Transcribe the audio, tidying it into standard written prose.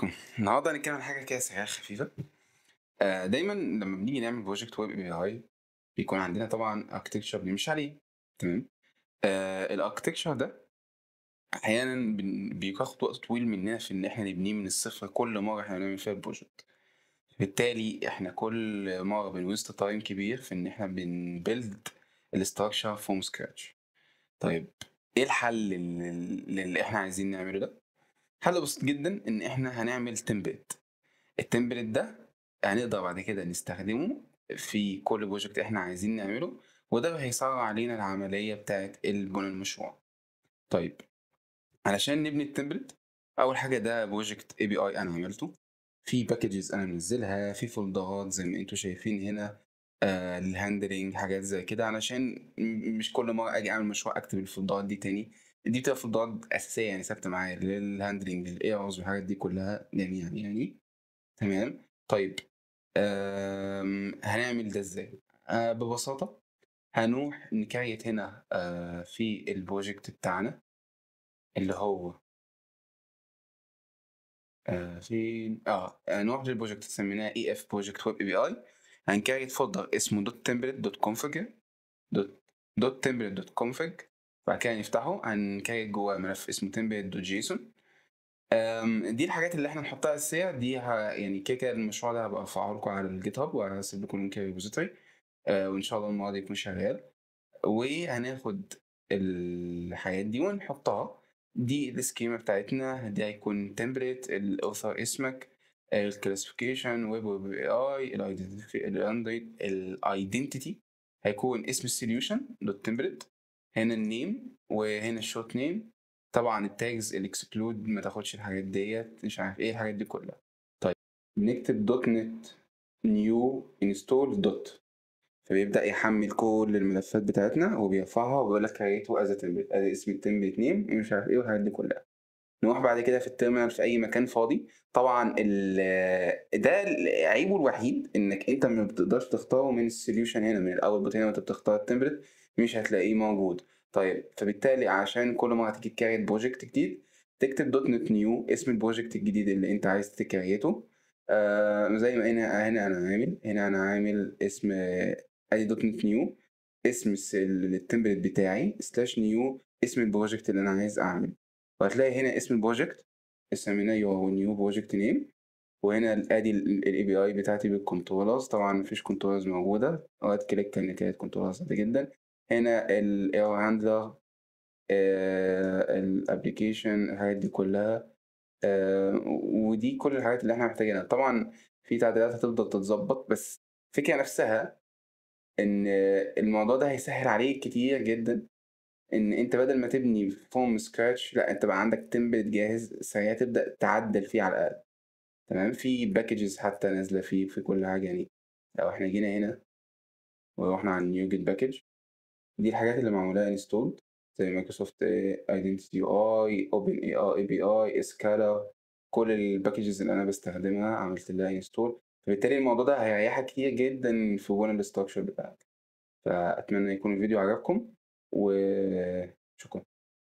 عليكم. النهارده هنتكلم عن حاجة كده سريعة خفيفة. دايمًا لمّا بنيجي نعمل project web API بيكون عندنا طبعًا architecture بنمشي عليه، تمام؟ الarchitecture ده أحيانًا بياخد وقت طويل مننا في إن إحنا نبنيه من الصفر كل مرة إحنا بنعمل فيها الproject. بالتالي إحنا كل مرة بنwaste time كبير في إن إحنا بنbuild الstructure from scratch. طيب إيه الحل للي إحنا عايزين نعمله ده؟ حل بسيط جدًا إن إحنا هنعمل template. الtemplate ده هنقدر بعد كده نستخدمه في كل project إحنا عايزين نعمله، وده هيسرع علينا العملية بتاعة بُنى المشروع. طيب علشان نبني الtemplate أول حاجة ده project API أنا عملته، في packages أنا منزّلها، في فولدرات زي ما أنتم شايفين هنا للhandling حاجات زي كده علشان مش كل مرة آجي أعمل مشروع أكتب الفولدرات دي تاني، دي بتبقى فولدرات أساسية يعني ثابتة معايا للhandling للerrors والحاجات دي كلها جميعًا يعني، تمام؟ طيب هنعمل ده إزاي؟ ببساطة هنروح نكريت هنا في الproject بتاعنا اللي هو فين؟ نروح للproject سميناه EF project web API هنكريت folder اسمه .template.config .template.config بعد كده نفتحه هنكريت جواه ملف اسمه template.json. دي الحاجات اللي إحنا نحطها أساسية دي يعني كده المشروع ده هابقى أرفعه لكم على الGitHub وهاسيب لكم link الrepository وإن شاء الله المرة دي يكون شغال. وهناخد الحاجات دي ونحطها، دي السكيما بتاعتنا، دي هيكون template الauthor اسمك الclassification web API الidentity هيكون اسم الsolution .template هنا الname وهنا الshort name طبعًا الtags الexclude ما تاخدش الحاجات ديّة مش عارف إيه الحاجات دي كلها. طيب نكتب .NET new install فبيبدأ يحمّل كل الملفات بتاعتنا وبيرفعها وبيقول لك create as a template أدي اسم الtemplate name مش عارف إيه والحاجات دي كلها. نروح بعد كده في الterminal في أي مكان فاضي، طبعًا ده عيبه الوحيد إنك أنت ما بتقدرش تختاره من الsolution هنا من الoutput هنا وأنت بتختار الtemplate مش هتلاقيه موجود. طيب فبالتالي عشان كل مرة تيجي تcreate project جديد تكتب .NET new اسم الproject الجديد اللي أنت عايز تcreaته زي ما هنا أنا عامل اسم أدي .NET new اسم الtemplate بتاعي /new اسم الproject اللي أنا عايز أعمله. وهتلاقي هنا اسم الproject سميناه your new project name وهنا أدي الAPI بتاعتي بالcontrollers طبعًا ما فيش controllers موجودة right click إن كانت controllers عادي جدًا. هنا الerror handler الapplication الحاجات دي كلها ودي كل الحاجات اللي إحنا محتاجينها. طبعًا في تعديلات هتفضل تتضبط بس الفكرة نفسها إن الموضوع ده هيسهّل عليك كتير جدًا، إن أنت بدل ما تبني from scratch لأ أنت بقى عندك template جاهز سريع تبدأ تعدّل فيه على الأقل، تمام؟ في packages حتى نازلة فيه في كل حاجة يعني لو إحنا جينا هنا ورُحنا على الNuget package دي الحاجات اللي معمول لها installed زي مايكروسوفت identity UI OpenAI API Scala كل الpackages اللي أنا باستخدمها عملت لها install فبالتالي الموضوع ده هيريحك كتير جدًا في بُنى الstructure بتاعك. فأتمنى يكون الفيديو عجبكم وشكرًا.